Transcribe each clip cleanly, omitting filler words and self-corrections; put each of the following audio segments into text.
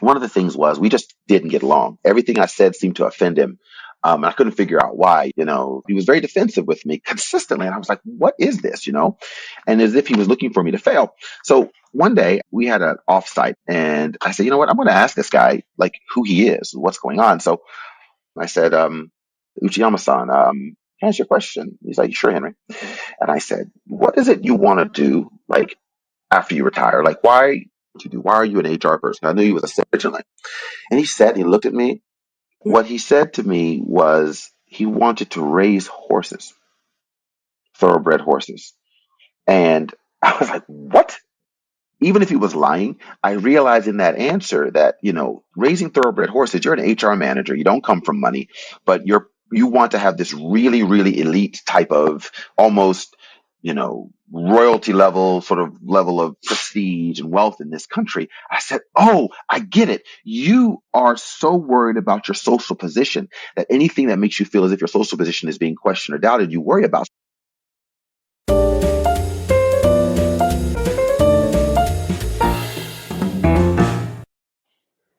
one of the things was we just didn't get along. Everything I said seemed to offend him. And I couldn't figure out why. He was very defensive with me consistently. And I was like, what is this? And as if he was looking for me to fail. So one day we had an offsite and I said, you know what? I'm going to ask this guy, like, who he is, what's going on. So I said, Uchiyama-san, can I ask you a question? He's like, sure, Henry. And I said, what is it you want to do, like, after you retire? Like, why are you an HR person? I knew he was a sales originally. And he looked at me. What he said to me was he wanted to raise horses, thoroughbred horses. And I was like, what? Even if he was lying, I realized in that answer that, raising thoroughbred horses, you're an HR manager. You don't come from money, but you want to have this really, really elite type of almost, royalty level, sort of level of prestige and wealth in this country. I said, oh, I get it. You are so worried about your social position that anything that makes you feel as if your social position is being questioned or doubted, you worry about.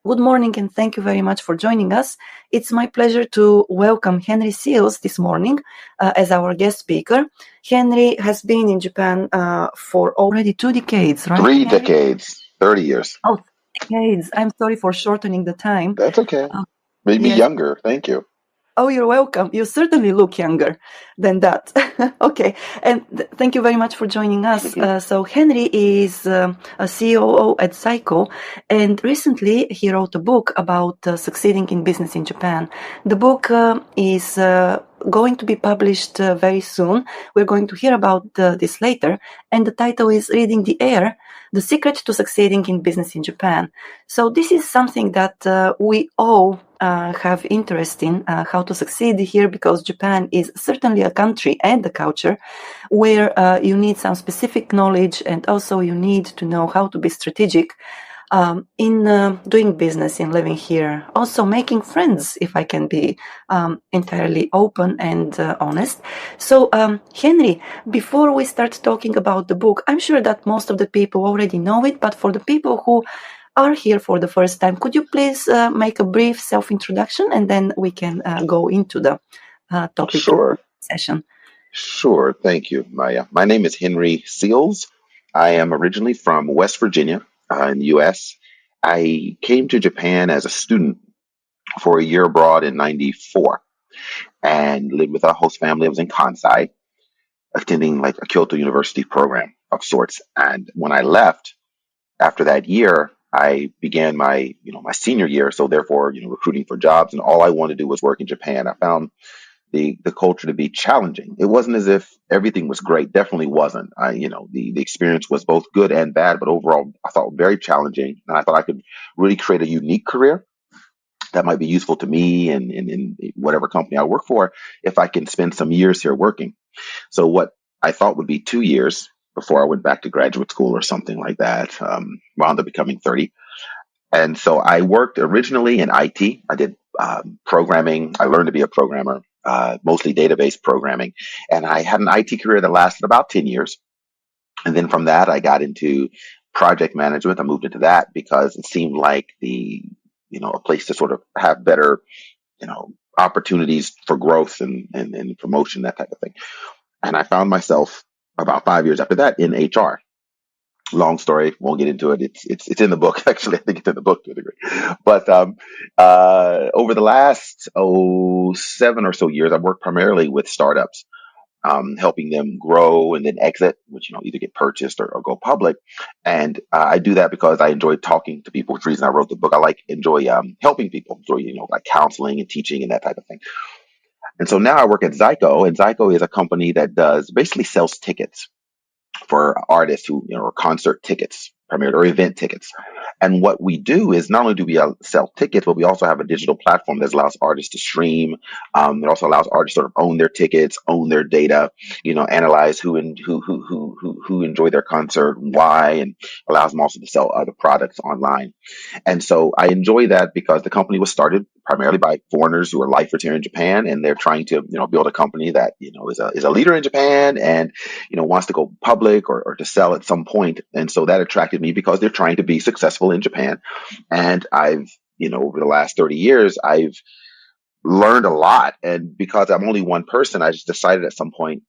Good morning, and thank you very much for joining us. It's my pleasure to welcome Henry Seals this morning as our guest speaker. Henry has been in Japan for already 2 decades, right? 3 decades, 30 years. Oh, decades. I'm sorry for shortening the time. That's okay. Made me younger. Thank you. Oh, you're welcome. You certainly look younger than that. Okay. And thank you very much for joining us. So Henry is a COO at Psycho, and recently he wrote a book about succeeding in business in Japan. The book is going to be published very soon. We're going to hear about this later. And the title is Reading the Air, The Secret to Succeeding in Business in Japan. So this is something that we all have interest in, how to succeed here, because Japan is certainly a country and a culture where you need some specific knowledge, and also you need to know how to be strategic in doing business, in living here, also making friends, if I can be entirely open and honest. So, Henry, before we start talking about the book, I'm sure that most of the people already know it, but for the people who are here for the first time, could you please make a brief self-introduction, and then we can go into the topic session. Sure. Thank you, Maya. My name is Henry Seals. I am originally from West Virginia in the U.S. I came to Japan as a student for a year abroad in 94 and lived with a host family. I was in Kansai, attending like a Kyoto University program of sorts. And when I left after that year, I began my senior year. So therefore, recruiting for jobs, and all I wanted to do was work in Japan. I found the culture to be challenging. It wasn't as if everything was great. Definitely wasn't. The experience was both good and bad, but overall, I thought very challenging. And I thought I could really create a unique career that might be useful to me and in whatever company I work for if I can spend some years here working. So what I thought would be 2 years before I went back to graduate school or something like that, wound up becoming 30. And so I worked originally in IT. I did programming. I learned to be a programmer, mostly database programming. And I had an IT career that lasted about 10 years. And then from that, I got into project management. I moved into that because it seemed like a place to sort of have better, opportunities for growth and promotion, that type of thing. And I found myself about 5 years after that in HR. Long story, won't get into it. It's in the book. Actually, I think it's in the book to a degree. But over the last 7 or so years, I've worked primarily with startups, helping them grow and then exit, which either get purchased or go public. And I do that because I enjoy talking to people. Which is the reason I wrote the book. I enjoy helping people, enjoy like counseling and teaching and that type of thing. And so now I work at Zyco, and Zyco is a company that does basically sells tickets for artists who, or concert tickets, primarily, or event tickets. And what we do is not only do we sell tickets, but we also have a digital platform that allows artists to stream. It also allows artists to sort of own their tickets, own their data, analyze who enjoyed their concert, why, and allows them also to sell other products online. And so I enjoy that because the company was started primarily by foreigners who are lifers here in Japan, and they're trying to, build a company that, is a leader in Japan and, wants to go public or to sell at some point. And so that attracted me because they're trying to be successful in Japan. And I've, over the last 30 years, I've learned a lot. And because I'm only one person, I just decided at some point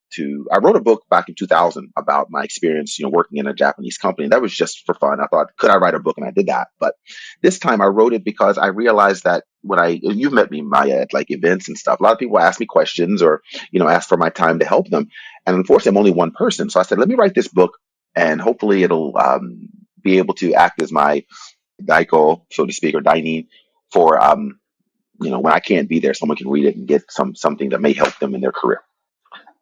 I wrote a book back in 2000 about my experience, working in a Japanese company. That was just for fun. I thought, could I write a book? And I did that. But this time I wrote it because I realized that you've met me, Maya, at like events and stuff, a lot of people ask me questions or, ask for my time to help them. And unfortunately, I'm only one person. So I said, let me write this book and hopefully it'll be able to act as my daiko, so to speak, or dainin for, when I can't be there, someone can read it and get something that may help them in their career.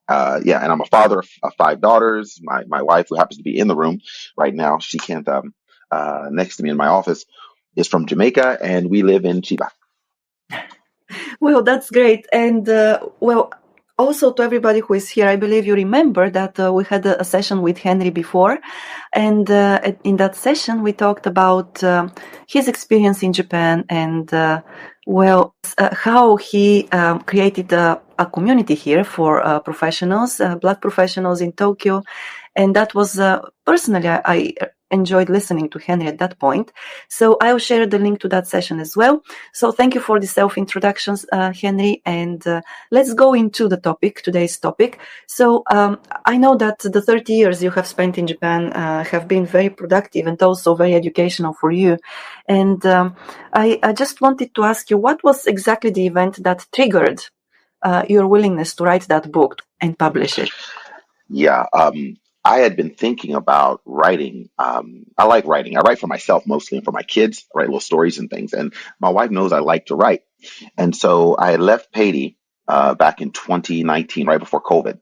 Yeah, and I'm a father of five daughters. My wife, who happens to be in the room right now, she can't next to me in my office, is from Jamaica, and we live in Chiba. Well, that's great. And well, also to everybody who is here, I believe you remember that we had a session with Henry before. And in that session, we talked about his experience in Japan and, how he created a community here for professionals, Black professionals in Tokyo. And that was personally, I enjoyed listening to Henry at that point. So I'll share the link to that session as well. So thank you for the self-introductions, Henry. And let's go into the topic, today's topic. So I know that the 30 years you have spent in Japan have been very productive and also very educational for you. And I just wanted to ask you, what was exactly the event that triggered your willingness to write that book and publish it? Yeah, I had been thinking about writing. I like writing. I write for myself mostly and for my kids. I write little stories and things. And my wife knows I like to write. And so I had left Haiti back in 2019, right before COVID.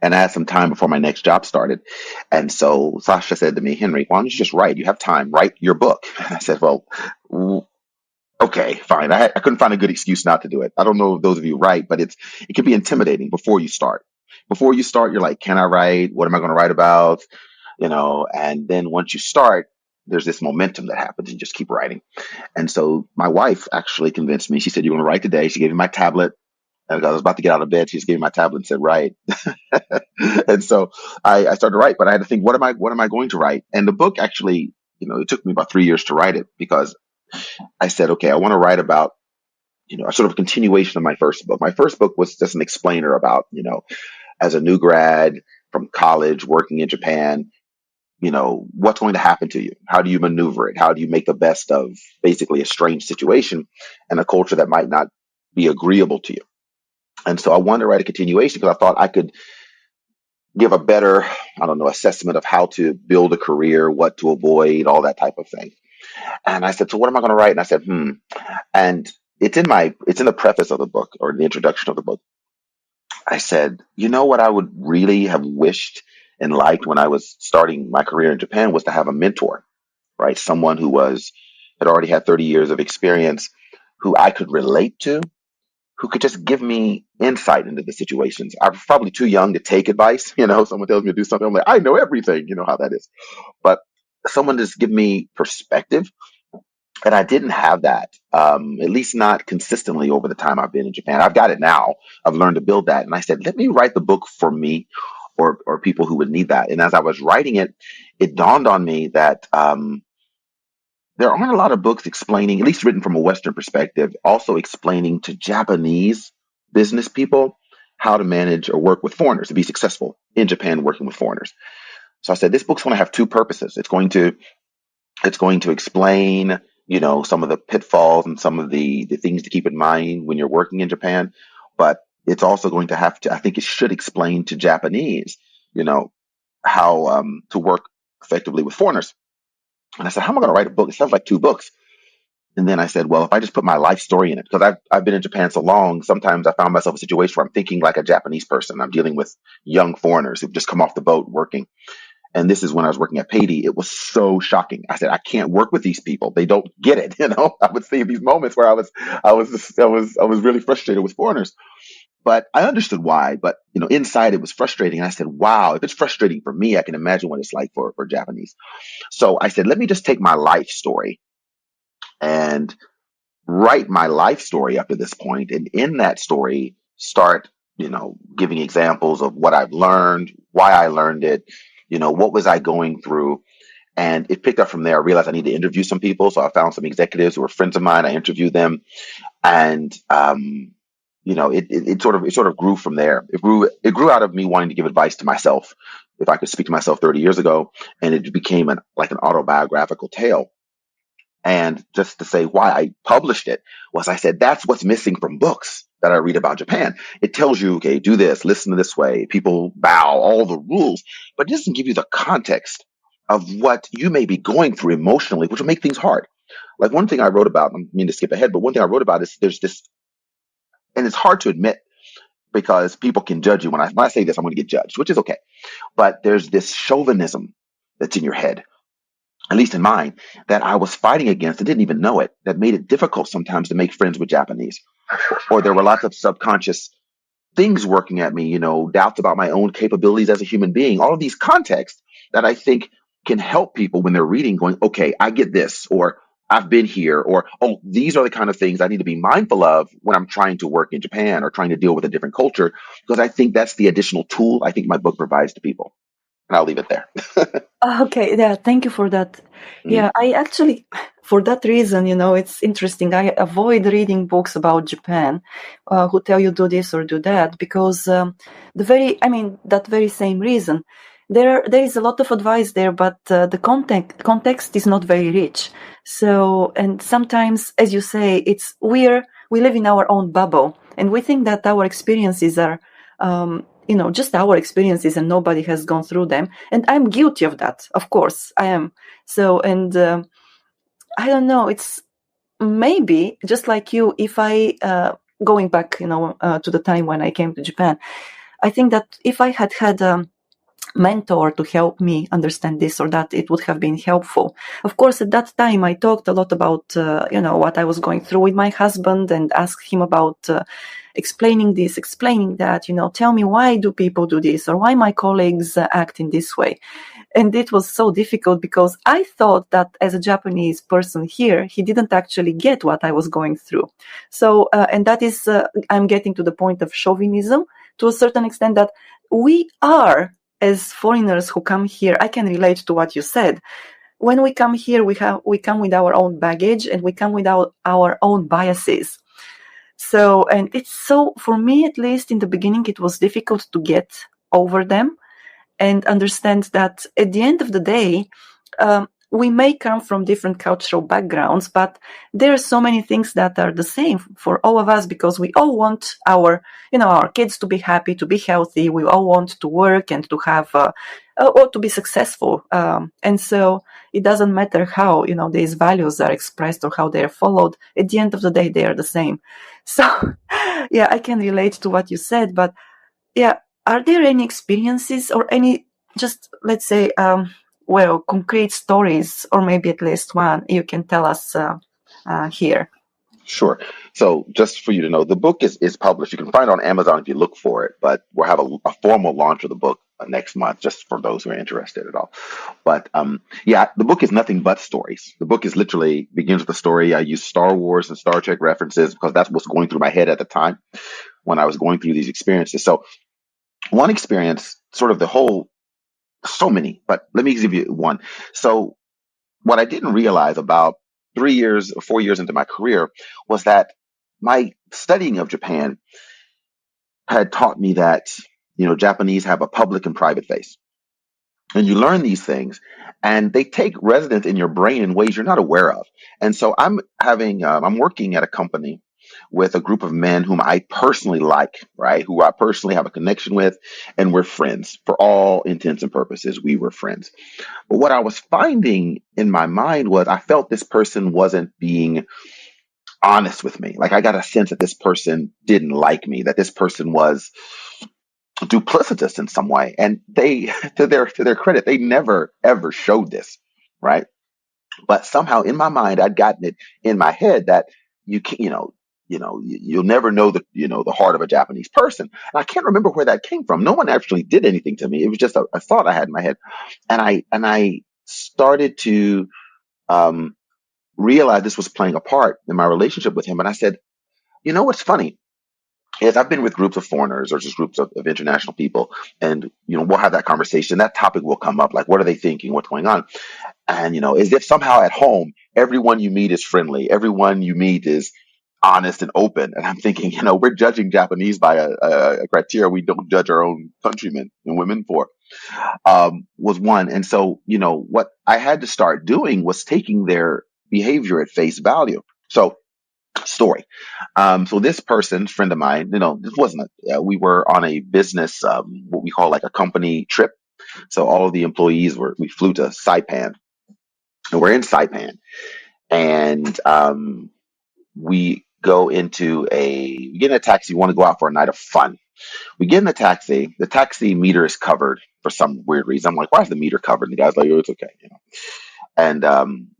And I had some time before my next job started. And so Sasha said to me, Henry, why don't you just write? You have time. Write your book. And I said, well, okay, fine. I couldn't find a good excuse not to do it. I don't know if those of you write, but it can be intimidating before you start. Before you start, you're like, can I write? What am I going to write about? And then once you start, there's this momentum that happens and you just keep writing. And so my wife actually convinced me. She said, you want to write today? She gave me my tablet. And I was about to get out of bed. She just gave me my tablet and said, write. And so I started to write, but I had to think, what am I going to write? And the book actually, it took me about 3 years to write it because I said, okay, I want to write about, a sort of continuation of my first book. My first book was just an explainer about, as a new grad from college working in Japan, what's going to happen to you? How do you maneuver it? How do you make the best of basically a strange situation and a culture that might not be agreeable to you? And so I wanted to write a continuation because I thought I could give a better, I don't know, assessment of how to build a career, what to avoid, all that type of thing. And I said, so what am I going to write? And I said, And it's in the preface of the book or the introduction of the book. I said, what I would really have wished and liked when I was starting my career in Japan was to have a mentor, right? Someone who had already had 30 years of experience, who I could relate to, who could just give me insight into the situations. I'm probably too young to take advice. Someone tells me to do something, I'm like, I know everything. You know how that is. But someone just give me perspective. And I didn't have that, at least not consistently over the time I've been in Japan. I've got it now. I've learned to build that. And I said, let me write the book for me or people who would need that. And as I was writing it, it dawned on me that there aren't a lot of books explaining, at least written from a Western perspective, also explaining to Japanese business people how to manage or work with foreigners, to be successful in Japan working with foreigners. So I said, this book's going to have two purposes. It's going to explain, some of the pitfalls and some of the things to keep in mind when you're working in Japan. But it's also going to I think it should explain to Japanese, how to work effectively with foreigners. And I said, how am I going to write a book? It sounds like two books. And then I said, well, if I just put my life story in it, because I've been in Japan so long, sometimes I found myself in a situation where I'm thinking like a Japanese person. I'm dealing with young foreigners who've just come off the boat working. And this is when I was working at Pady. It was so shocking. I said, I can't work with these people. They don't get it. I would see these moments where I was really frustrated with foreigners, but I understood why. But, inside it was frustrating. And I said, wow, if it's frustrating for me, I can imagine what it's like for Japanese. So I said, let me just take my life story and write my life story up to this point, and in that story, start, giving examples of what I've learned, why I learned it, what was I going through. And it picked up from there. I realized I need to interview some people. So I found some executives who were friends of mine. I interviewed them, and it sort of grew from there. It grew out of me wanting to give advice to myself, if I could speak to myself 30 years ago, and it became like an autobiographical tale. And just to say why I published it was, I said, that's what's missing from books that I read about Japan. It tells you, okay, do this, listen to this way, people bow, all the rules, but it doesn't give you the context of what you may be going through emotionally, which will make things hard. Like one thing I wrote about, I mean to skip ahead, but one thing I wrote about is there's this, and it's hard to admit because people can judge you. When I say this, I'm going to get judged, which is okay. But there's this chauvinism that's in your head, at least in mine, that I was fighting against and didn't even know it, that made it difficult sometimes to make friends with Japanese. Or there were lots of subconscious things working at me, doubts about my own capabilities as a human being, all of these contexts that I think can help people when they're reading, going, okay, I get this, or I've been here, or, oh, these are the kind of things I need to be mindful of when I'm trying to work in Japan or trying to deal with a different culture, because I think that's the additional tool I think my book provides to people. And I'll leave it there. Okay, yeah, thank you for that. Mm. Yeah, I actually, for that reason, it's interesting. I avoid reading books about Japan, who tell you do this or do that, because that very same reason. There is a lot of advice there, but the context is not very rich. So, and sometimes, as you say, we live in our own bubble, and we think that our experiences are, just our experiences, and nobody has gone through them. And I'm guilty of that. Of course, I am. So, and I don't know. It's maybe just like you. If I going back, to the time when I came to Japan, I think that if I had had a mentor to help me understand this or that, it would have been helpful. Of course, at that time, I talked a lot about what I was going through with my husband, and asked him about explaining this, explaining that. Tell me, why do people do this, or why my colleagues act in this way. And it was so difficult because I thought that as a Japanese person here, he didn't actually get what I was going through. So, and that is, I'm getting to the point of chauvinism to a certain extent, that we are, as foreigners who come here, I can relate to what you said. When we come here, we come with our own baggage, and we come with our own biases. So, and it's so, for me at least in the beginning, it was difficult to get over them and understand that at the end of the day, we may come from different cultural backgrounds, but there are so many things that are the same for all of us, because we all want our kids to be happy, to be healthy. We all want to work and to have, or to be successful. And so it doesn't matter how, these values are expressed or how they are followed. At the end of the day, they are the same. So, yeah, I can relate to what you said, but yeah, are there any experiences or any, just let's say, concrete stories, or maybe at least one you can tell us here? Sure. So just for you to know, the book is published. You can find it on Amazon if you look for it, but we'll have a formal launch of the book next month, just for those who are interested at all. But yeah, the book is nothing but stories. The book is literally begins with a story. I use Star Wars and Star Trek references because that's what's going through my head at the time when I was going through these experiences. So one experience, sort of the whole, so many, but let me give you one. So what I didn't realize about 3 years or 4 years into my career was that my studying of Japan had taught me that, Japanese have a public and private face. And you learn these things, and they take residence in your brain in ways you're not aware of. And so I'm working at a company with a group of men whom I personally like, right? Who I personally have a connection with, and we're friends. For all intents and purposes, we were friends. But what I was finding in my mind was I felt this person wasn't being honest with me. Like I got a sense that this person didn't like me, that this person was duplicitous in some way. And they, to their credit, they never ever showed this, right? But somehow in my mind, I'd gotten it in my head that you can, you'll never know the heart of a Japanese person. And I can't remember where that came from. No one actually did anything to me. It was just a thought I had in my head, and I started to um, realized this was playing a part in my relationship with him. And I said, you know what's funny is I've been with groups of foreigners or just groups of international people, and we'll have that conversation. That topic will come up, like what are they thinking, what's going on, and as if somehow at home everyone you meet is friendly, everyone you meet is honest and open. And I'm thinking, we're judging Japanese by a criteria we don't judge our own countrymen and women for. Was one, and so what I had to start doing was taking their behavior at face value. So story. So this person, friend of mine, this wasn't we were on a business, what we call like a company trip. So all of the employees we flew to Saipan, and we're in Saipan, and we get in a taxi, we want to go out for a night of fun. We get in the taxi meter is covered for some weird reason. I'm like, why is the meter covered? And the guy's like, oh, it's okay. And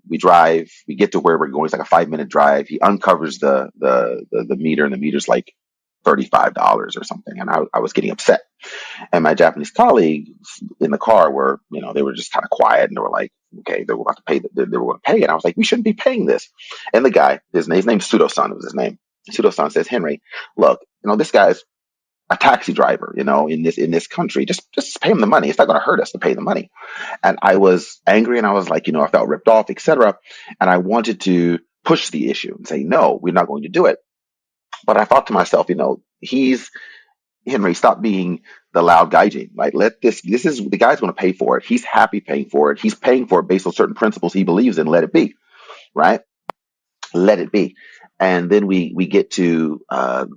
we drive. We get to where we're going. It's like a 5-minute drive. He uncovers the meter, and the meter's like $35 or something. And I was getting upset. And my Japanese colleagues in the car were, they were just kind of quiet, and they were like, okay, they were about to pay. They were going to pay it. And I was like, we shouldn't be paying this. And the guy, his name's Sudo-san. Was his name. Sudo-san says, Henry, look, this guy's a taxi driver, in this country. Just pay him the money. It's not going to hurt us to pay the money. And I was angry, and I was like, I felt ripped off, etc. And I wanted to push the issue and say, no, we're not going to do it. But I thought to myself, he's Henry, stop being the loud gaijin. Right? This is the guy's going to pay for it. He's happy paying for it. He's paying for it based on certain principles he believes in. Let it be. Right? Let it be. And then we get to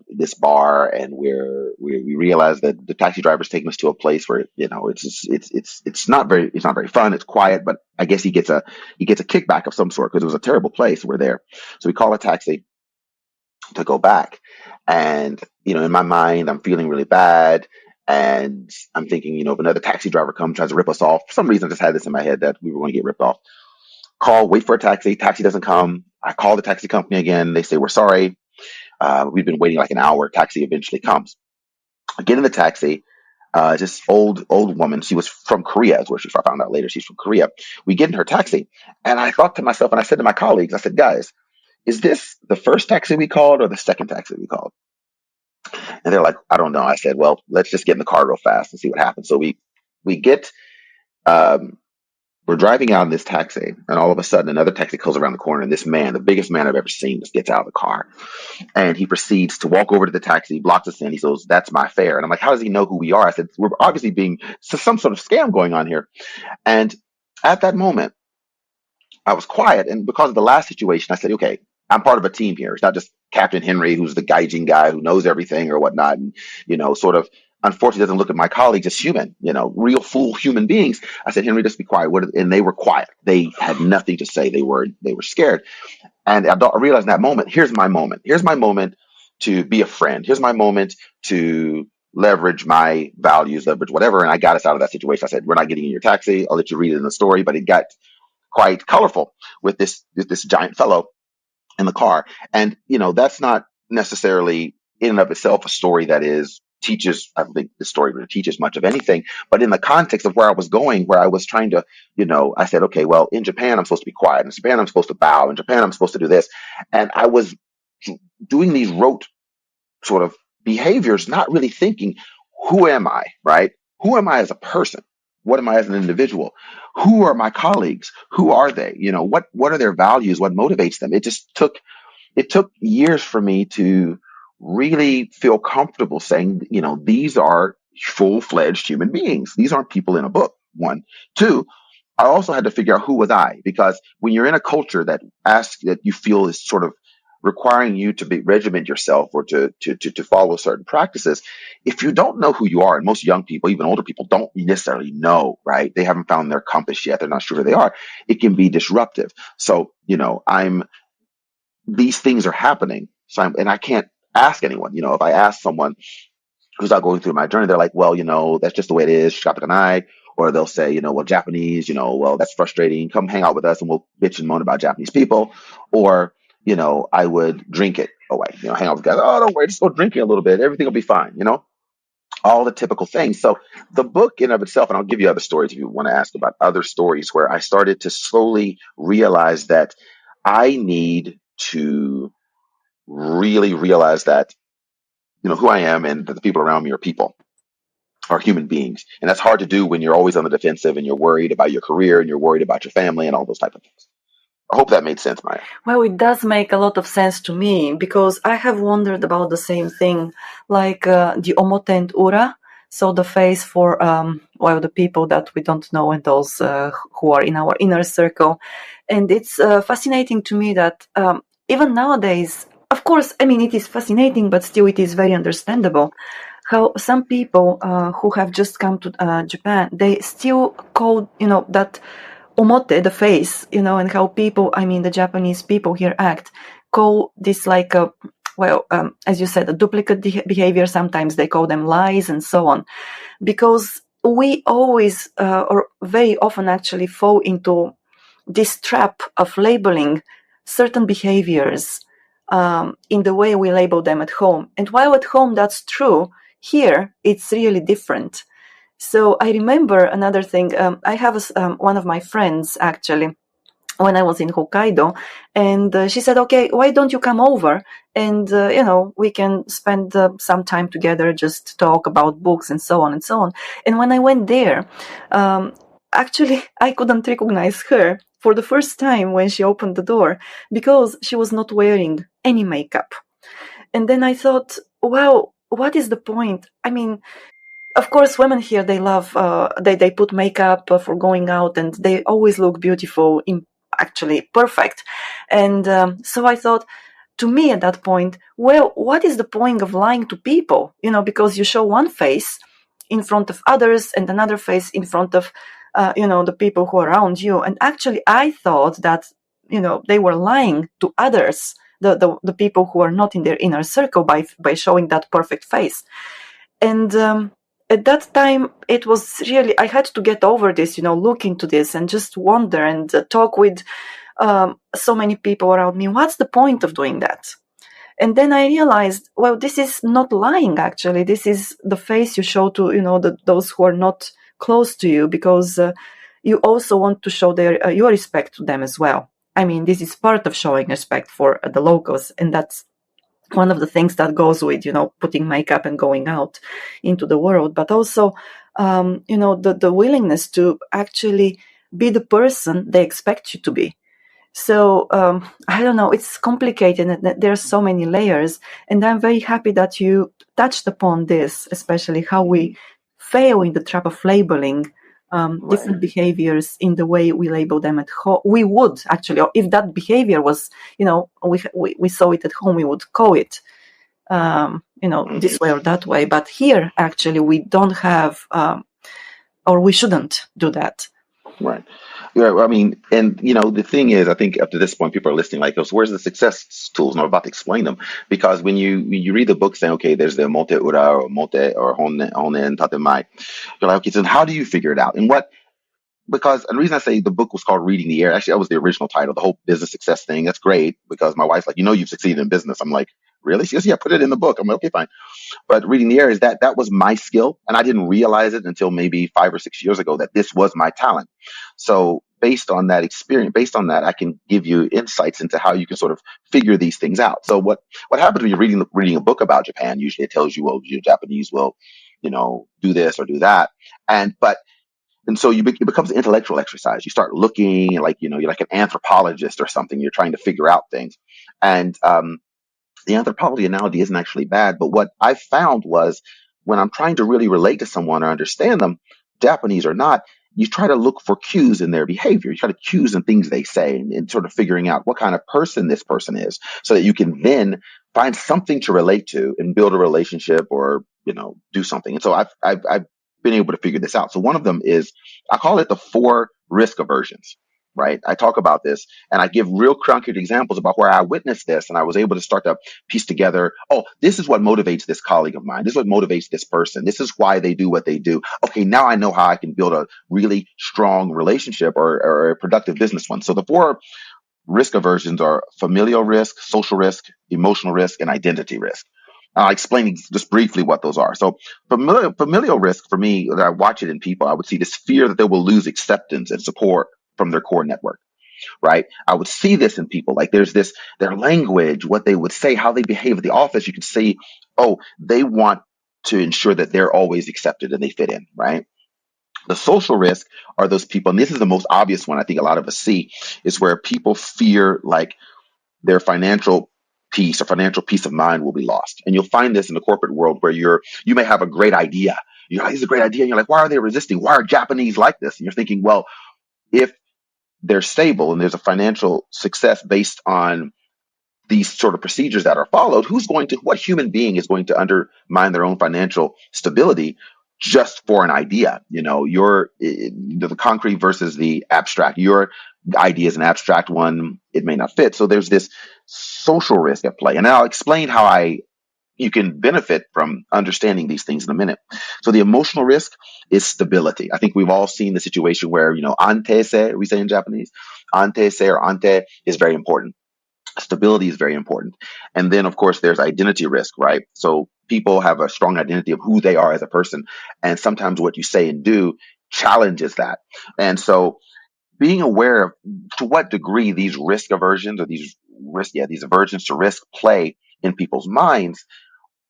this bar, and we realize that the taxi driver's taking us to a place where it's not very fun. It's quiet, but I guess he gets a kickback of some sort because it was a terrible place. We're there, so we call a taxi to go back, and in my mind I'm feeling really bad, and I'm thinking, if another taxi driver comes, tries to rip us off, for some reason I just had this in my head that we were going to get ripped off. Wait for a taxi. Taxi doesn't come. I call the taxi company again. They say, we're sorry. We've been waiting like an hour. Taxi eventually comes. I get in the taxi. This old woman. She was from Korea, is where I found out later. She's from Korea. We get in her taxi, and I thought to myself, and I said to my colleagues, I said, guys, is this the first taxi we called or the second taxi we called? And they're like, I don't know. I said, well, let's just get in the car real fast and see what happens. So we get um, we're driving out in this taxi, and all of a sudden another taxi comes around the corner, and this man, the biggest man I've ever seen, just gets out of the car, and he proceeds to walk over to the taxi, blocks us in. He goes, that's my fare. And I'm like, how does he know who we are? I said, we're obviously being some sort of scam going on here. And at that moment, I was quiet, and because of the last situation, I said, okay, I'm part of a team here. It's not just Captain Henry, who's the gaijin guy who knows everything or whatnot, and sort of unfortunately doesn't look at my colleagues as human, real full human beings. I said, Henry, just be quiet. And they were quiet. They had nothing to say. They were scared. And I realized in that moment, here's my moment. Here's my moment to be a friend. Here's my moment to leverage my values, leverage whatever. And I got us out of that situation. I said, we're not getting in your taxi. I'll let you read it in the story. But it got quite colorful with this giant fellow in the car. And, that's not necessarily in and of itself a story that teaches, I don't think the story really teaches much of anything, but in the context of where I was going, where I was trying to, I said, okay, well, in Japan, I'm supposed to be quiet. In Japan, I'm supposed to bow. In Japan, I'm supposed to do this. And I was doing these rote sort of behaviors, not really thinking, who am I, right? Who am I as a person? What am I as an individual? Who are my colleagues? Who are they? What are their values? What motivates them? It took years for me to really feel comfortable saying, these are full-fledged human beings. These aren't people in a book. One. Two, I also had to figure out who was I, because when you're in a culture that asks, that you feel is sort of requiring you to regiment yourself or to follow certain practices, if you don't know who you are, and most young people, even older people, don't necessarily know, right? They haven't found their compass yet. They're not sure who they are. It can be disruptive. So, these things are happening. And I can't ask anyone, if I ask someone who's not going through my journey, they're like, well, that's just the way it is. Shikatanai. Or they'll say, well, Japanese, well, that's frustrating. Come hang out with us and we'll bitch and moan about Japanese people. Or, I would drink it away, hang out with guys. Oh, don't worry, just go drinking a little bit. Everything will be fine, all the typical things. So the book in of itself, and I'll give you other stories if you want to ask about other stories where I started to slowly realize that I need to really realize that, who I am and that the people around me are people, are human beings. And that's hard to do when you're always on the defensive and you're worried about your career and you're worried about your family and all those type of things. I hope that made sense, Maya. Well, it does make a lot of sense to me because I have wondered about the same thing, like the Omote and Ura. So the face for the people that we don't know and those who are in our inner circle, and it's fascinating to me that even nowadays, of course, I mean it is fascinating, but still it is very understandable how some people who have just come to Japan, they still call that Omote, the face, and how people, I mean, the Japanese people here act, call this like a, as you said, a duplicate behavior. Sometimes they call them lies and so on, because we always, or very often actually, fall into this trap of labeling certain behaviors in the way we label them at home. And while at home that's true, here it's really different. So I remember another thing. I have one of my friends actually when I was in Hokkaido, and she said, "Okay, why don't you come over and we can spend some time together, just talk about books and so on and so on." And when I went there, um, actually I couldn't recognize her for the first time when she opened the door because she was not wearing any makeup. And then I thought, wow, what is the point? I mean, of course, women here, they love they put makeup for going out, and they always look beautiful, actually perfect. And so I thought, to me at that point, well, what is the point of lying to people? Because you show one face in front of others and another face in front of the people who are around you. And actually I thought that they were lying to others, the people who are not in their inner circle, by showing that perfect face. And at that time, it was really, I had to get over this, look into this and just wonder and talk with so many people around me. What's the point of doing that? And then I realized, well, this is not lying, actually. This is the face you show to, those who are not close to you, because you also want to show your respect to them as well. I mean, this is part of showing respect for the locals, and that's one of the things that goes with putting makeup and going out into the world, but also the willingness to actually be the person they expect you to be. So I don't know, it's complicated and there are so many layers, and I'm very happy that you touched upon this, especially how we fail in the trap of labeling different Right. behaviors in the way we label them at home. We would actually, or if that behavior was, we saw it at home, we would call it, Mhm. this way or that way. But here, actually, we don't have, or we shouldn't do that. Right. Yeah. I mean, and the thing is, I think up to this point, people are listening like, "Oh, so where's the success tools?" And I'm about to explain them because when you read the book saying, "Okay, there's the mote ura or mote or honen tatemai," you're like, "Okay, so how do you figure it out?" And what because and the reason I say the book was called Reading the Air, actually, that was the original title, the whole business success thing. That's great because my wife's like, "You've succeeded in business." I'm like, "Really?" She goes, "Yeah, put it in the book." I'm like, "Okay, fine." But reading the air is that was my skill, and I didn't realize it until maybe 5 or 6 years ago that this was my talent. So based on that experience, based on that, I can give you insights into how you can sort of figure these things out. So what happens when you're reading a book about Japan? Usually, it tells you, well, your Japanese will, do this or do that, and so it becomes an intellectual exercise. You start looking like you're like an anthropologist or something. You're trying to figure out things, and the anthropology analogy isn't actually bad, but what I found was when I'm trying to really relate to someone or understand them, Japanese or not, you try to look for cues in their behavior. You try to cues in things they say and sort of figuring out what kind of person this person is so that you can then find something to relate to and build a relationship or, do something. And so I've been able to figure this out. So one of them is, I call it the 4 risk aversions, right? I talk about this and I give real concrete examples about where I witnessed this and I was able to start to piece together, oh, this is what motivates this colleague of mine. This is what motivates this person. This is why they do what they do. Okay, now I know how I can build a really strong relationship or a productive business one. So the 4 risk aversions are familial risk, social risk, emotional risk, and identity risk. I'll explain just briefly what those are. So familial risk for me, that I watch it in people, I would see this fear that they will lose acceptance and support from their core network. right? I would see this in people. Like there's this, their language, what they would say, how they behave at the office. You could see, oh, they want to ensure that they're always accepted and they fit in, right? The social risk are those people, and this is the most obvious one I think a lot of us see, is where people fear like their financial peace or financial peace of mind will be lost. And you'll find this in the corporate world where you may have a great idea. You're like, this is a great idea. And you're like, why are they resisting? Why are Japanese like this? And you're thinking, well, if they're stable and there's a financial success based on these sort of procedures that are followed, what human being is going to undermine their own financial stability just for an idea? The concrete versus the abstract. Your idea is an abstract one. It may not fit. So there's this social risk at play. And I'll explain how you can benefit from understanding these things in a minute. So the emotional risk is stability. I think we've all seen the situation where, ante we say in Japanese, ante or ante is very important. Stability is very important. And then, of course, there's identity risk, right? So people have a strong identity of who they are as a person. And sometimes what you say and do challenges that. And so being aware of to what degree these risk aversions or these aversions to risk play in people's minds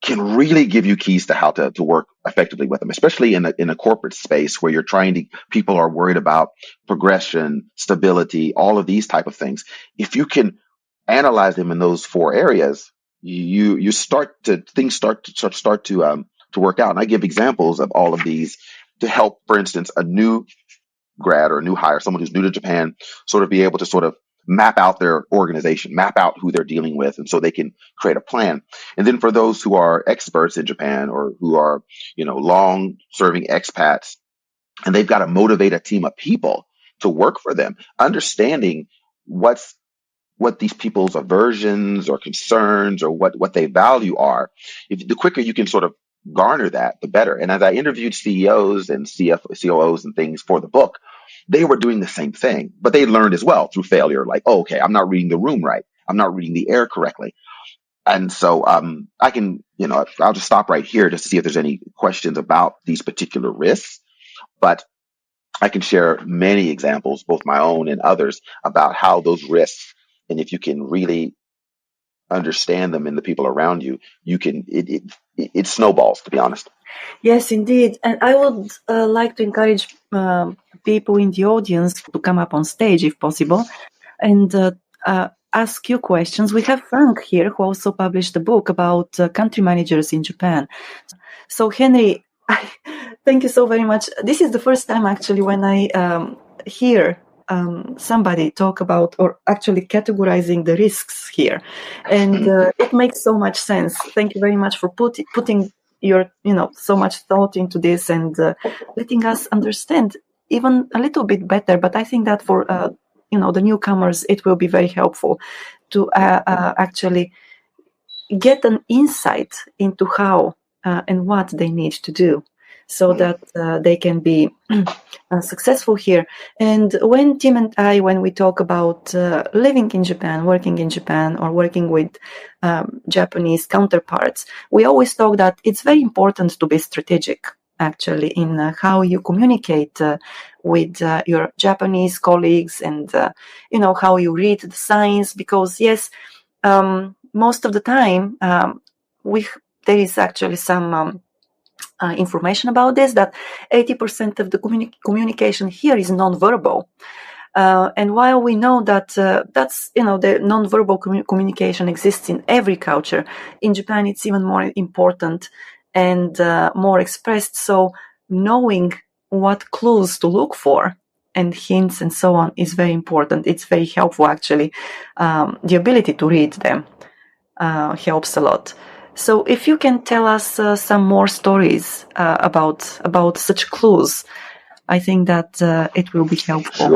can really give you keys to how to work effectively with them, especially in a corporate space where people are worried about progression, stability, all of these type of things. If you can analyze them in those four areas, things start to work out. And I give examples of all of these to help, for instance, a new grad or a new hire, someone who's new to Japan, sort of be able to sort of map out their organization, map out who they're dealing with, and so they can create a plan. And then for those who are experts in Japan or who are, long serving expats, and they've got to motivate a team of people to work for them, understanding what these people's aversions or concerns or what they value are. The quicker you can sort of garner that, the better. And as I interviewed CEOs and COOs and things for the book, they were doing the same thing, but they learned as well through failure. Like, oh, okay, I'm not reading the room right. I'm not reading the air correctly. And so I can, I'll just stop right here to see if there's any questions about these particular risks. But I can share many examples, both my own and others, about how those risks, and if you can really understand them in the people around you, it snowballs, to be honest. Yes, indeed. And I would like to encourage people in the audience to come up on stage if possible and ask you questions. We have Frank here who also published a book about country managers in Japan. So Henry, thank you so very much. This is the first time actually when I hear somebody talk about or actually categorizing the risks here. And it makes so much sense. Thank you very much for putting your, so much thought into this and letting us understand even a little bit better. But I think that for, the newcomers, it will be very helpful to actually get an insight into how and what they need to do so that they can be successful here. And when Tim and I, when we talk about living in Japan, working in Japan, or working with Japanese counterparts, we always talk that it's very important to be strategic, actually, in how you communicate with your Japanese colleagues and, how you read the signs, because, yes, most of the time, there is actually some information about this, that 80% of the communication here is nonverbal. And while we know that the nonverbal communication exists in every culture, in Japan it's even more important and more expressed. So knowing what clues to look for and hints and so on is very important. It's very helpful, actually. The ability to read them helps a lot. So if you can tell us some more stories about such clues, I think that it will be helpful.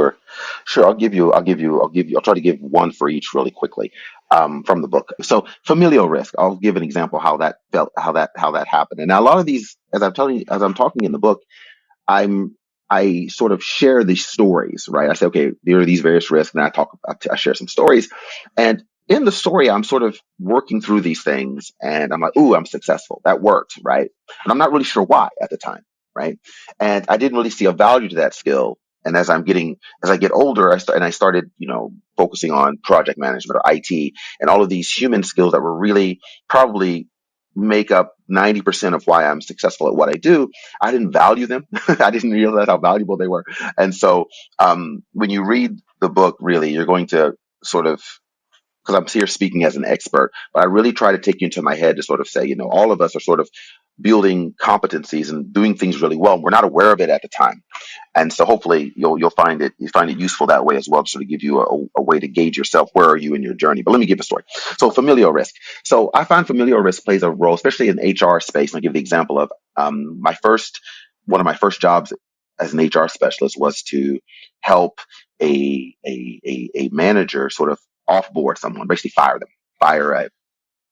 Sure. I'll try to give one for each really quickly from the book. So familial risk. I'll give an example how that happened. And now a lot of these, as I'm talking in the book, I sort of share these stories, right? I say, okay, there are these various risks, and I share some stories, and in the story, I'm sort of working through these things, and I'm like, ooh, I'm successful. That worked, right? And I'm not really sure why at the time, right? And I didn't really see a value to that skill And as I get older, I started, focusing on project management or IT and all of these human skills that were really probably make up 90% of why I'm successful at what I do. I didn't value them. I didn't realize how valuable they were. And so, when you read the book, really, you're going to sort of, because I'm here speaking as an expert, but I really try to take you into my head to sort of say, all of us are sort of building competencies and doing things really well. We're not aware of it at the time. And so hopefully you find it useful that way as well, to sort of give you a way to gauge yourself. Where are you in your journey? But let me give a story. So familial risk. So I find familial risk plays a role, especially in HR space. And I'll give the example of one of my first jobs as an HR specialist was to help a manager sort of offboard someone, basically fire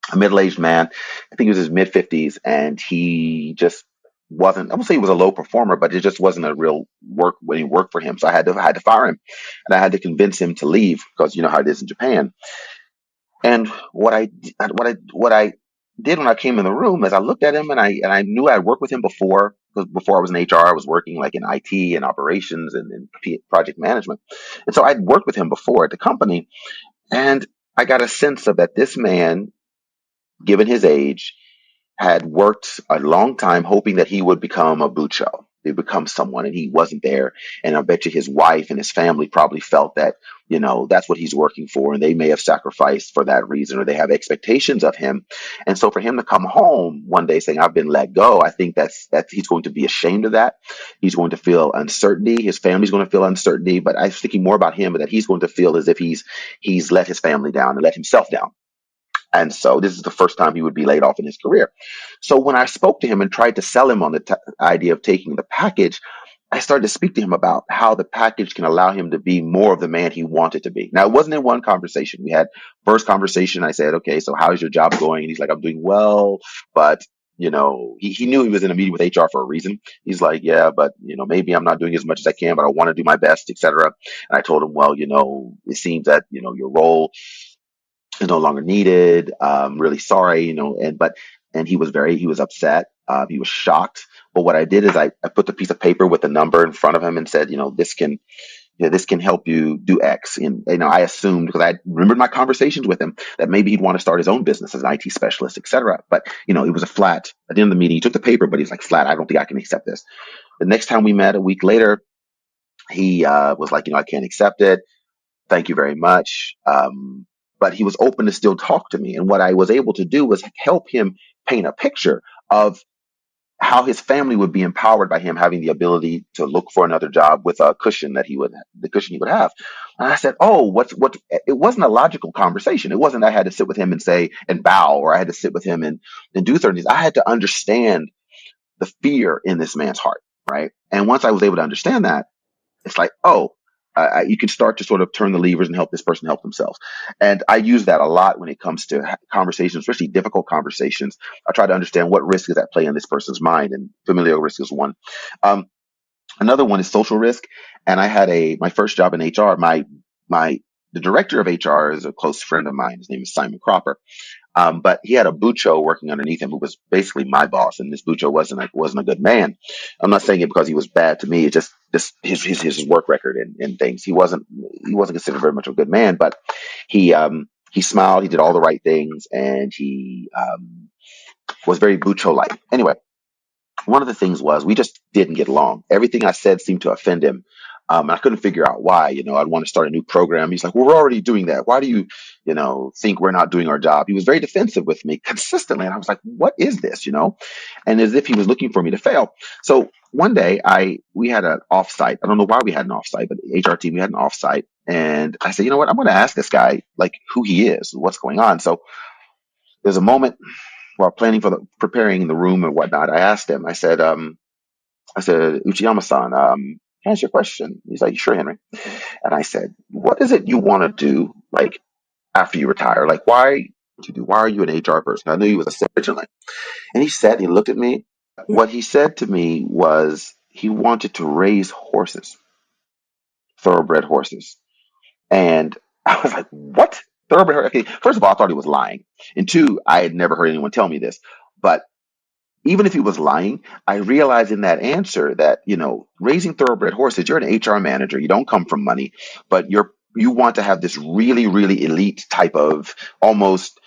a middle-aged man. I think he was in his mid 50s, and he just wasn't. I would say he was a low performer, but it just wasn't a real work when he worked for him. So I had to fire him, and I had to convince him to leave, because you know how it is in Japan. And what I did when I came in the room is I looked at him, and I knew I'd worked with him before, because before I was in HR, I was working like in IT and operations and project management, and so I'd worked with him before at the company, and I got a sense of that this man, given his age, had worked a long time hoping that he would become a bucho. He'd become someone, and he wasn't there. And I bet you his wife and his family probably felt that, that's what he's working for, and they may have sacrificed for that reason, or they have expectations of him. And so for him to come home one day saying, "I've been let go," I think that he's going to be ashamed of that. He's going to feel uncertainty. His family's going to feel uncertainty. But I was thinking more about him, and that he's going to feel as if he's let his family down and let himself down. And so this is the first time he would be laid off in his career. So when I spoke to him and tried to sell him on the idea of taking the package, I started to speak to him about how the package can allow him to be more of the man he wanted to be. Now, it wasn't in one conversation. We had first conversation. I said, "Okay, so how's your job going?" And he's like, "I'm doing well, but he knew he was in a meeting with HR for a reason." He's like, "Yeah, but maybe I'm not doing as much as I can, but I want to do my best, etc." And I told him, "Well, it seems that your role is no longer needed. Really sorry, and he was upset. He was shocked. But what I did is I put the piece of paper with the number in front of him and said, this can help you do X. And I assumed, because I remembered my conversations with him, that maybe he'd want to start his own business as an IT specialist, etc. But it was a flat. At the end of the meeting, he took the paper, but he's like, "Flat, I don't think I can accept this." The next time we met, a week later, he was like, "I can't accept it. Thank you very much." But he was open to still talk to me. And what I was able to do was help him paint a picture of how his family would be empowered by him having the ability to look for another job with the cushion he would have. And I said, "Oh, it wasn't a logical conversation. It wasn't, I had to sit with him and say, and bow, or I had to sit with him and do certain things. I had to understand the fear in this man's heart. Right. And once I was able to understand that, it's like, oh, you can start to sort of turn the levers and help this person help themselves. And I use that a lot when it comes to conversations, especially difficult conversations. I try to understand what risk is at play in this person's mind, and familial risk is one. Um, Another one is social risk. And I had my first job in HR. The director of HR is a close friend of mine. His name is Simon Cropper. But he had a bucho working underneath him who was basically my boss, and this bucho wasn't a good man. I'm not saying it because he was bad to me. It's just his work record and things. He wasn't considered very much of a good man, but he smiled. He did all the right things, and he was very bucho like. Anyway, one of the things was we just didn't get along. Everything I said seemed to offend him. And I couldn't figure out why. I'd want to start a new program. He's like, "Well, we're already doing that. Why do you, think we're not doing our job?" He was very defensive with me consistently. And I was like, "What is this?" And as if he was looking for me to fail. So one day we had an offsite. I don't know why we had an offsite, but the HR team, we had an offsite. And I said, "You know what? I'm going to ask this guy, like, who he is, what's going on." So there's a moment while preparing the room and whatnot. I asked him, I said, "Uchiyama-san, can I ask you a question?" He's like, "Sure, Henry." And I said, "What is it you want to do, like, after you retire? Like, why are you an HR person?" I knew he was a surgeon. And he looked at me. What he said to me was he wanted to raise horses, thoroughbred horses. And I was like, "What? Thoroughbred?" Okay, first of all, I thought he was lying. And two, I had never heard anyone tell me this. But even if he was lying, I realized in that answer that, raising thoroughbred horses, you're an HR manager. You don't come from money, but you want to have this really, really elite type of almost,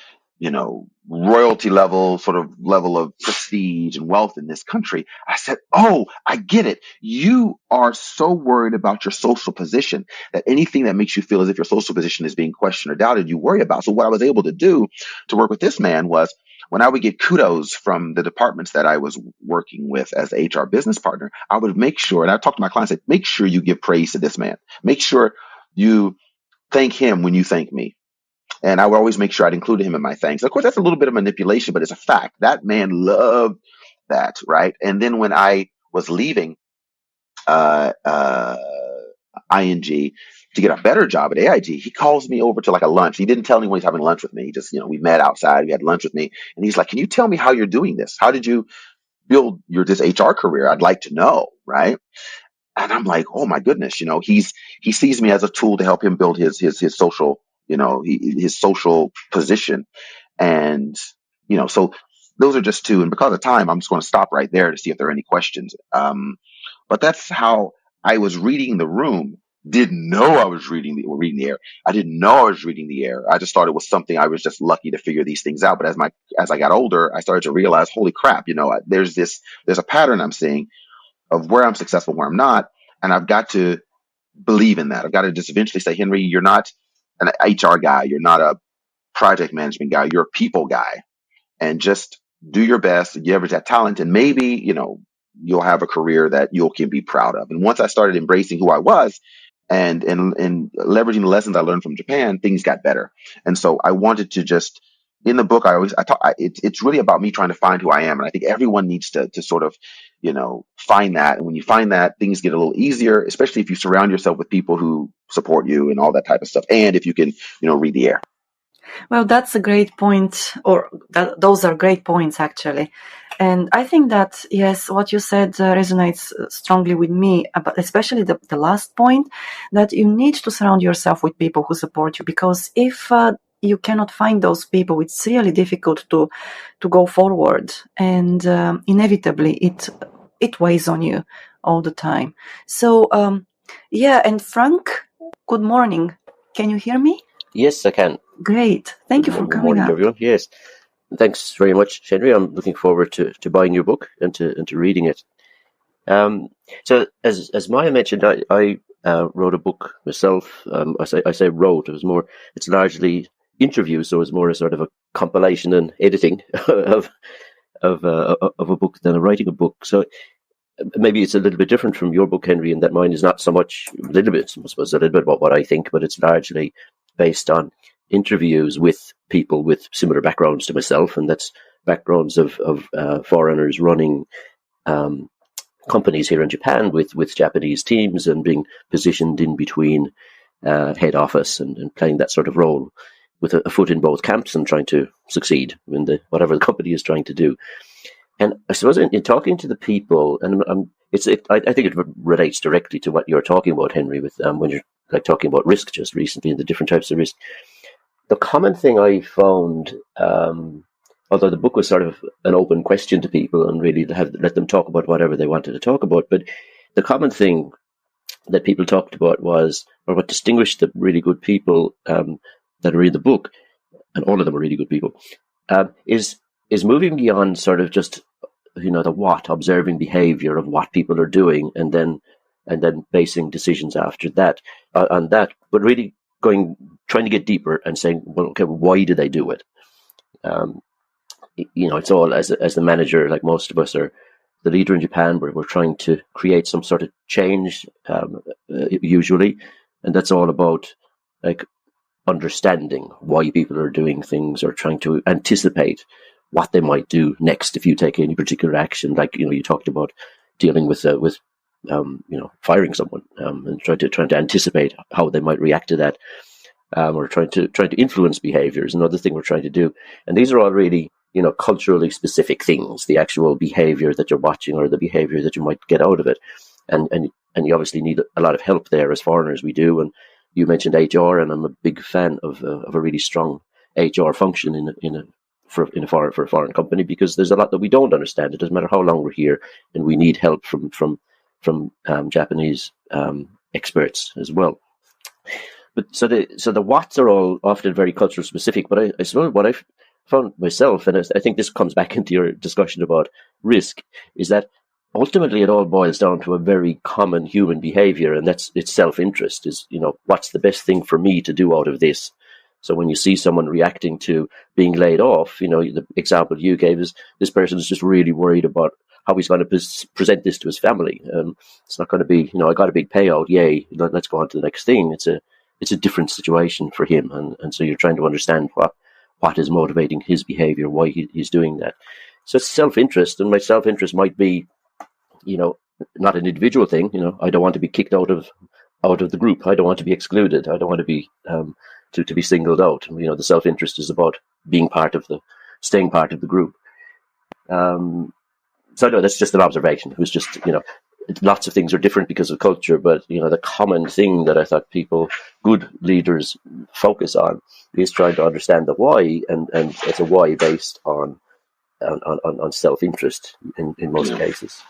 royalty level, sort of level of prestige and wealth in this country. I said, oh, I get it. You are so worried about your social position that anything that makes you feel as if your social position is being questioned or doubted, you worry about. So what I was able to do to work with this man was, when I would get kudos from the departments that I was working with as the HR business partner, I would make sure, and I talked to my clients, say, make sure you give praise to this man. Make sure you thank him when you thank me. And I would always make sure I'd include him in my thanks. Of course, that's a little bit of manipulation, but it's a fact. That man loved that, right? And then when I was leaving uh, uh, ING to get a better job at AIG, he calls me over to like a lunch. He didn't tell anyone he's having lunch with me. He just, we met outside. We had lunch with me. And he's like, can you tell me how you're doing this? How did you build this HR career? I'd like to know, right? And I'm like, oh my goodness, he sees me as a tool to help him build his social, his social position. And, so those are just two. And because of time, I'm just going to stop right there to see if there are any questions. But that's how I was reading the room. Didn't know I was reading the air. I didn't know I was reading the air. I just thought it was something. I was just lucky to figure these things out. But as I got older, I started to realize, holy crap, there's a pattern I'm seeing of where I'm successful, where I'm not. And I've got to believe in that. I've got to just eventually say, Henry, you're not an HR guy. You're not a project management guy. You're a people guy, and just do your best. You leverage that talent, and maybe, you'll have a career that you can be proud of. And once I started embracing who I was and leveraging the lessons I learned from Japan, things got better. And so I wanted to just, in the book, it's really about me trying to find who I am. And I think everyone needs to sort of, find that. And when you find that, things get a little easier, especially if you surround yourself with people who support you and all that type of stuff. And if you can, read the air. Well, that's a great point, or those are great points, actually. And I think that, yes, what you said resonates strongly with me, but especially the last point, that you need to surround yourself with people who support you, because if you cannot find those people, it's really difficult to go forward, and inevitably it weighs on you all the time. So, yeah, and Frank, good morning. Can you hear me? Yes, I can. Great. Thank you for Good coming morning, up. everyone. Yes. Thanks very much, Henry. I'm looking forward to buying your book and to reading it. So as Maya mentioned, I wrote a book myself. I say wrote. It's largely interviews, so it's more a sort of a compilation and editing of a book than a writing a book. So maybe it's a little bit different from your book, Henry, in that mine is not so much a little bit about what I think, but it's largely based on interviews with people with similar backgrounds to myself, and that's backgrounds of foreigners running companies here in Japan with Japanese teams and being positioned in between head office and playing that sort of role with a foot in both camps and trying to succeed in whatever the company is trying to do. And I suppose in talking to the people, and I think it relates directly to what you're talking about, Henry, with when you're like talking about risk just recently and the different types of risk. The common thing I found, although the book was sort of an open question to people and really let them talk about whatever they wanted to talk about, but the common thing that people talked about was, or what distinguished the really good people that are in the book, and all of them are really good people, is moving beyond sort of just the what, observing behavior of what people are doing, and then basing decisions after that on that, but really trying to get deeper and saying, well, okay, why do they do it? It's all as the manager, like most of us are the leader in Japan, we're trying to create some sort of change, usually, and that's all about like understanding why people are doing things or trying to anticipate what they might do next if you take any particular action. Like you talked about dealing with firing someone and trying to anticipate how they might react to that, or trying to influence behaviors. Another thing we're trying to do, and these are all really culturally specific things. The actual behavior that you're watching or the behavior that you might get out of it, and you obviously need a lot of help there as foreigners. We do, and you mentioned HR, and I'm a big fan of a really strong HR function in a for a foreign company, because there's a lot that we don't understand. It doesn't matter how long we're here, and we need help from Japanese experts as well. But so the whats are all often very cultural specific. But I suppose what I've found myself, and I think this comes back into your discussion about risk, is that ultimately it all boils down to a very common human behavior, and it's self-interest. Is, what's the best thing for me to do out of this? So when you see someone reacting to being laid off, the example you gave is this person is just really worried about how he's going to present this to his family. It's not going to be, I got a big payout, yay, let's go on to the next thing. It's a different situation for him, and so you're trying to understand what is motivating his behavior, why he's doing that. So it's self-interest, and my self-interest might be, not an individual thing. I don't want to be kicked out of the group. I don't want to be excluded. I don't want to be to be singled out. The self-interest is about staying part of the group. So no, that's just an observation. It was just, lots of things are different because of culture, but the common thing that I thought good leaders focus on is trying to understand the why, and it's a why based on self-interest in most cases.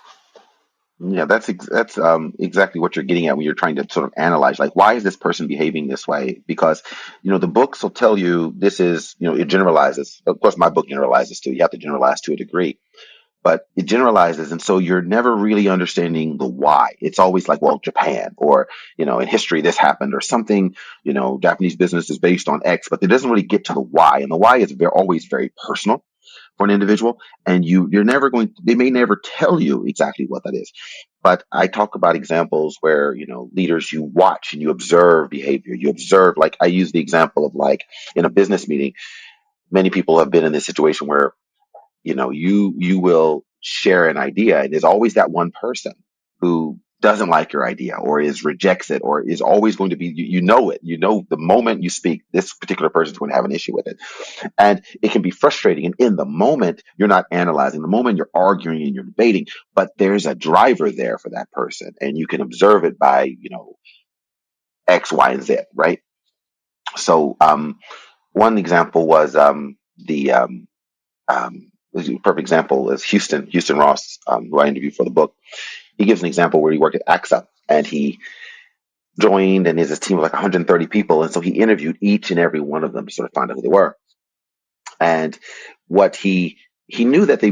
Yeah, that's exactly what you're getting at when you're trying to sort of analyze, like, why is this person behaving this way? Because, the books will tell you this is, it generalizes. Of course, my book generalizes too. You have to generalize to a degree, but it generalizes. And so you're never really understanding the why. It's always like, well, Japan, or, in history, this happened, or something, Japanese business is based on X, but it doesn't really get to the why. And the why is always very personal for an individual, and they may never tell you exactly what that is. But I talk about examples where, leaders, you watch and you observe behavior. You observe, like I use the example of, like, in a business meeting, many people have been in this situation where, you will share an idea, and there's always that one person who doesn't like your idea, or rejects it, or is always going to be, the moment you speak, this particular person is going to have an issue with it. And it can be frustrating. And in the moment, you're not analyzing. The moment, you're arguing and you're debating, but there's a driver there for that person. And you can observe it by, X, Y, and Z, right? So one example was a perfect example is Houston Ross, who I interviewed for the book. He gives an example where he worked at AXA, and he joined, and his team of like 130 people. And so he interviewed each and every one of them to sort of find out who they were. And what he knew that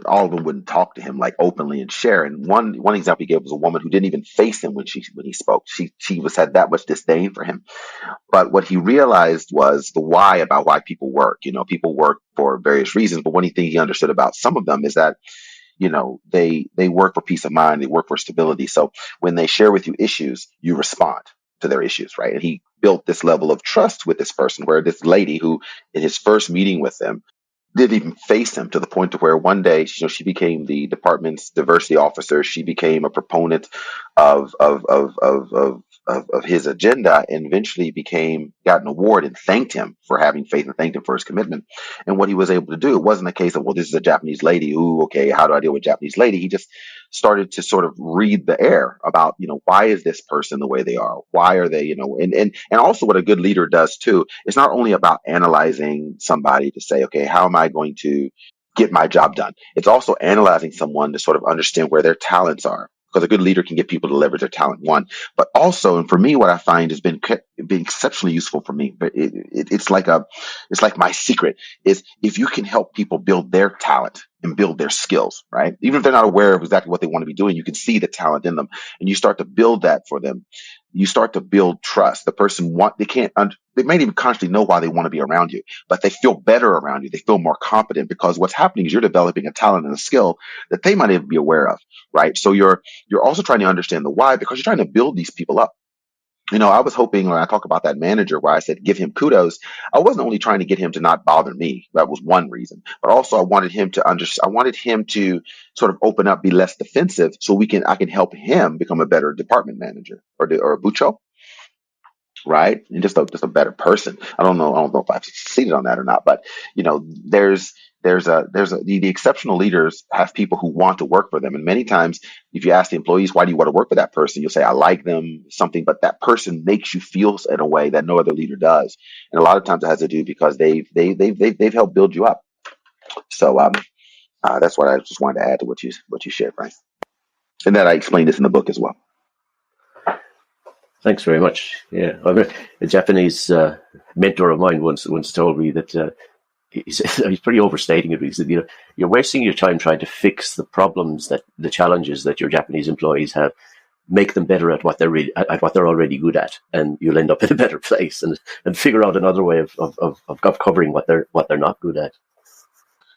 all of them wouldn't talk to him like openly and share. And one example he gave was a woman who didn't even face him when he spoke. She had that much disdain for him. But what he realized was the why about why people work. People work for various reasons, but one thing he understood about some of them is that, they work for peace of mind, they work for stability. So when they share with you issues, you respond to their issues, right? And he built this level of trust with this person, where this lady, who in his first meeting with them didn't even face him, to the point to where one day, she became the department's diversity officer. She became a proponent of his agenda, and eventually got an award and thanked him for having faith and thanked him for his commitment. And what he was able to do, it wasn't a case of, well, this is a Japanese lady. Ooh, okay, how do I deal with a Japanese lady? He just started to sort of read the air about, why is this person the way they are? Why are they, and also what a good leader does too, it's not only about analyzing somebody to say, okay, how am I going to get my job done? It's also analyzing someone to sort of understand where their talents are. Because a good leader can get people to leverage their talent, one. But also, and for me, what I find has been exceptionally useful for me, but it's like my secret is, if you can help people build their talent and build their skills, right? Even if they're not aware of exactly what they want to be doing, you can see the talent in them, and you start to build that for them. You start to build trust. The person they may even consciously know why they want to be around you, but they feel better around you. They feel more confident, because what's happening is you're developing a talent and a skill that they might even be aware of, right? So you're also trying to understand the why, because you're trying to build these people up. I was hoping, when I talk about that manager where I said, give him kudos, I wasn't only trying to get him to not bother me. That was one reason. But also I wanted him to sort of open up, be less defensive, so I can help him become a better department manager, or a bucho, right? And just a better person. I don't know if I've succeeded on that or not, but the exceptional leaders have people who want to work for them. And many times, if you ask the employees, why do you want to work for that person? You'll say, I like them, something, but that person makes you feel in a way that no other leader does. And a lot of times it has to do because they've helped build you up. So that's what I just wanted to add to what you shared, Frank, and that I explained this in the book as well. Thanks very much. Yeah, a Japanese mentor of mine once told me that he's pretty overstating it. He said, you're wasting your time trying to fix the problems, that the challenges that your Japanese employees have. Make them better at what they're already good at, and you'll end up in a better place, and figure out another way of covering what they're not good at.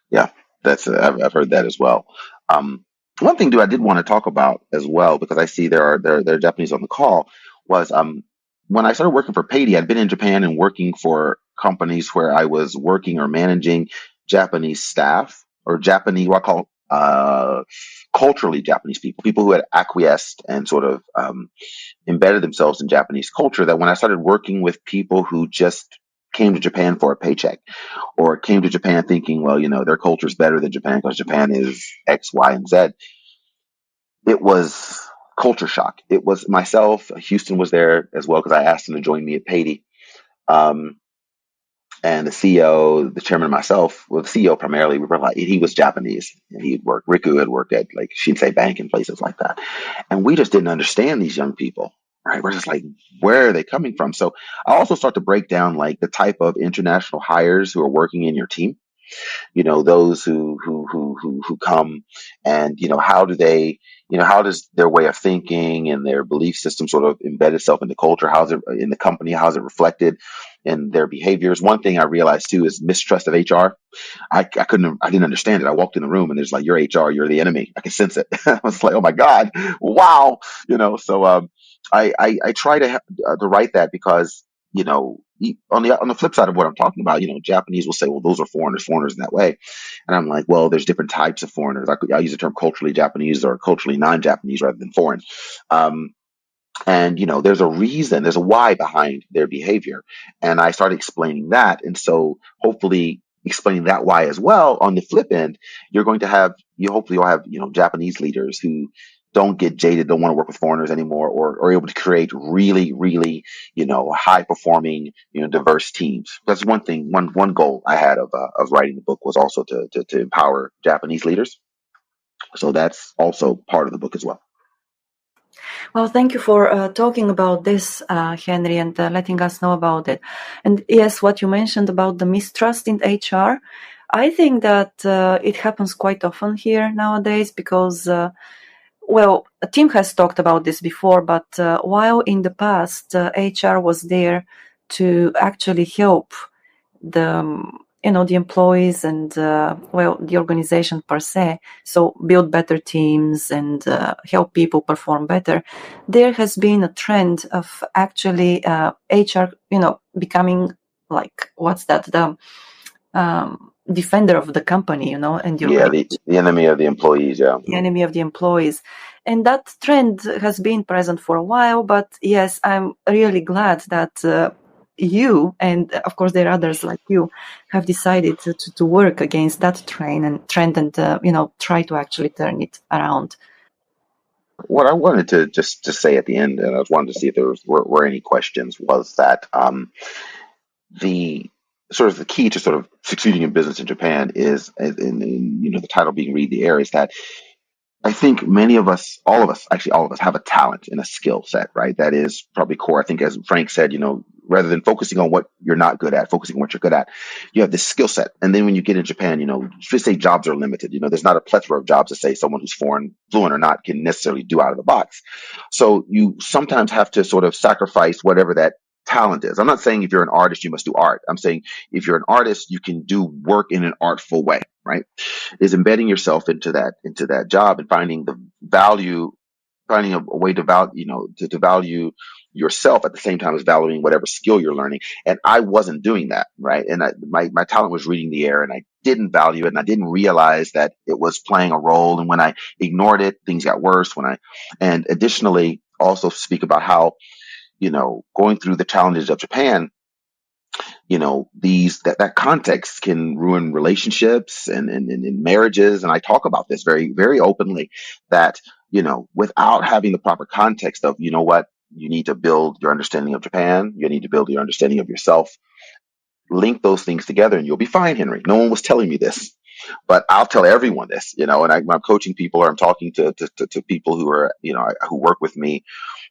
Yeah, that's I've heard that as well. One thing, I did want to talk about as well, because I see there are Japanese on the call, was when I started working for Payday, I'd been in Japan and working for companies where I was working or managing Japanese staff, or Japanese, what I call culturally Japanese people who had acquiesced and sort of embedded themselves in Japanese culture. That when I started working with people who just came to Japan for a paycheck, or came to Japan thinking, well, their culture is better than Japan because Japan is X, Y, and Z, it was culture shock. It was myself. Houston was there as well because I asked him to join me at Payday. Um, and the CEO, the chairman, and myself, well, the CEO primarily, we were like, he was Japanese, and Riku had worked at like Shinsei Bank and places like that. And we just didn't understand these young people, right? We're just like, where are they coming from? So I also start to break down like the type of international hires who are working in your team, those who come, and, how do they, how does their way of thinking and their belief system sort of embed itself in the culture? How's it in the company? How's it reflected in their behaviors? One thing I realized too is mistrust of HR. I didn't understand it. I walked in the room and there's like, you're HR, you're the enemy. I can sense it. I was like, oh my God, wow. So I try to write that because, on the flip side of what I'm talking about, Japanese will say, well, those are foreigners in that way. And I'm like, well, there's different types of foreigners. I use the term culturally Japanese or culturally non-Japanese rather than foreign. And, there's a reason, there's a why behind their behavior. And I started explaining that. And so hopefully explaining that why as well, on the flip end, hopefully you'll have, Japanese leaders who don't get jaded, don't want to work with foreigners anymore, or are able to create really, really, high performing, diverse teams. That's one thing, one goal I had of writing the book was also to empower Japanese leaders. So that's also part of the book as well. Well, thank you for talking about this, Henry, and letting us know about it. And yes, what you mentioned about the mistrust in HR, I think that it happens quite often here nowadays because, Tim has talked about this before, but while in the past, HR was there to actually help the the employees and the organization per se, so build better teams and help people perform better. There has been a trend of actually HR becoming like, what's that, the defender of the company, and the enemy of the employees. The enemy of the employees. And that trend has been present for a while, but yes, I'm really glad that you, and of course there are others like you, have decided to work against that trend and try to actually turn it around. What I wanted to just say at the end, and I was wanted to see if there were any questions, was that the sort of the key to sort of succeeding in business in Japan is, in the title being "Read the Air," is that I think many of us, all of us, actually all of us, have a talent and a skill set, right? That is probably core. I think, as Frank said, rather than focusing on what you're not good at, focusing on what you're good at, you have this skill set. And then when you get in Japan, just say jobs are limited. There's not a plethora of jobs to say someone who's foreign, fluent or not, can necessarily do out of the box. So you sometimes have to sort of sacrifice whatever that talent is. I'm not saying if you're an artist, you must do art. I'm saying if you're an artist, you can do work in an artful way, right? Is embedding yourself into that job and finding the value, finding a way to value, to value yourself at the same time as valuing whatever skill you're learning. And I wasn't doing that, right? And my talent was reading the air, and I didn't value it, and I didn't realize that it was playing a role. And when I ignored it, things got worse. And additionally, also speak about how, going through the challenges of Japan, that context can ruin relationships and marriages. And I talk about this very, very openly, that, without having the proper context of, what, you need to build your understanding of Japan, you need to build your understanding of yourself, link those things together, and you'll be fine, Henry. No one was telling me this. But I'll tell everyone this, and when I'm coaching people or I'm talking to people who are, who work with me,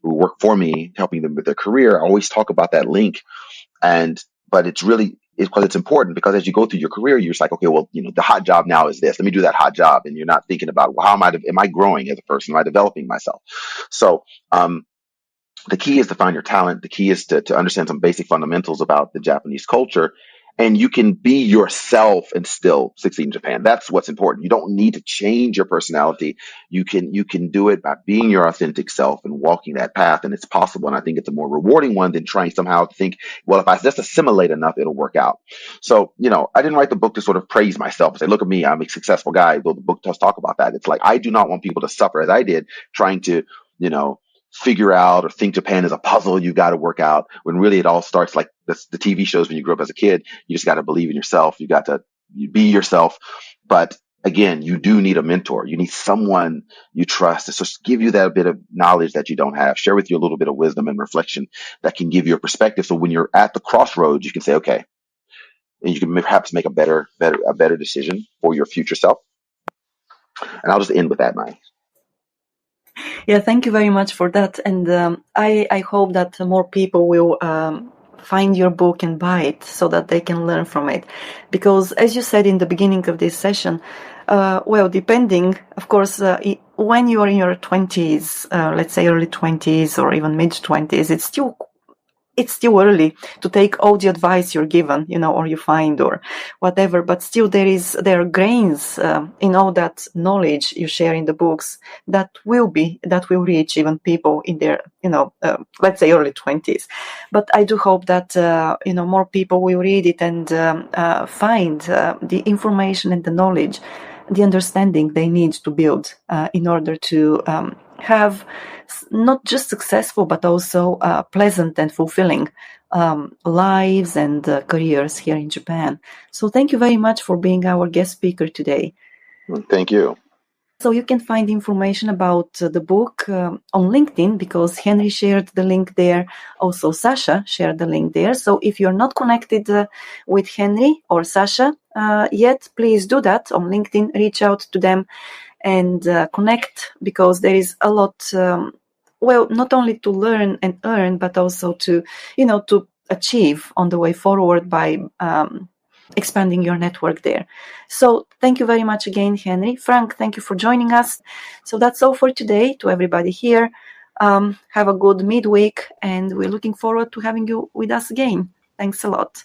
who work for me, helping them with their career. I always talk about that link. But it's important because as you go through your career, you're just like, okay, well, the hot job now is this. Let me do that hot job. And you're not thinking about, well, am I growing as a person? Am I developing myself? So, the key is to find your talent. The key is to understand some basic fundamentals about the Japanese culture. And you can be yourself and still succeed in Japan. That's what's important. You don't need to change your personality. You can do it by being your authentic self and walking that path. And it's possible. And I think it's a more rewarding one than trying somehow to think, well, if I just assimilate enough, it'll work out. So, I didn't write the book to sort of praise myself and say, look at me, I'm a successful guy. Well, the book does talk about that. It's like, I do not want people to suffer as I did trying to, you know, figure out or think Japan is a puzzle you got to work out, when really it all starts like the TV shows when you grew up as a kid. You just got to believe in yourself. You got to be yourself. But again, you do need a mentor. You need someone you trust to just give you that bit of knowledge that you don't have, share with you a little bit of wisdom and reflection that can give you a perspective. So when you're at the crossroads, you can say, okay, and you can perhaps make a better decision for your future self. And I'll just end with that, Maya. Yeah, thank you very much for that. And I hope that more people will find your book and buy it so that they can learn from it. Because as you said in the beginning of this session, depending, of course, when you are in your 20s, let's say early 20s or even mid 20s, it's still early to take all the advice you're given, or you find or whatever, but still there are grains in all that knowledge you share in the books that will reach even people in their, let's say early 20s. But I do hope that, more people will read it and find the information and the knowledge, the understanding they need to build in order to have not just successful, but also pleasant and fulfilling lives and careers here in Japan. So thank you very much for being our guest speaker today. Thank you. So you can find information about the book on LinkedIn, because Henry shared the link there. Also, Sasha shared the link there. So if you're not connected with Henry or Sasha yet, please do that on LinkedIn. Reach out to them and connect, because there is a lot, not only to learn and earn, but also to achieve on the way forward by expanding your network there. So thank you very much again, Henry. Frank, thank you for joining us. So that's all for today. To everybody here, have a good midweek, and we're looking forward to having you with us again. Thanks a lot.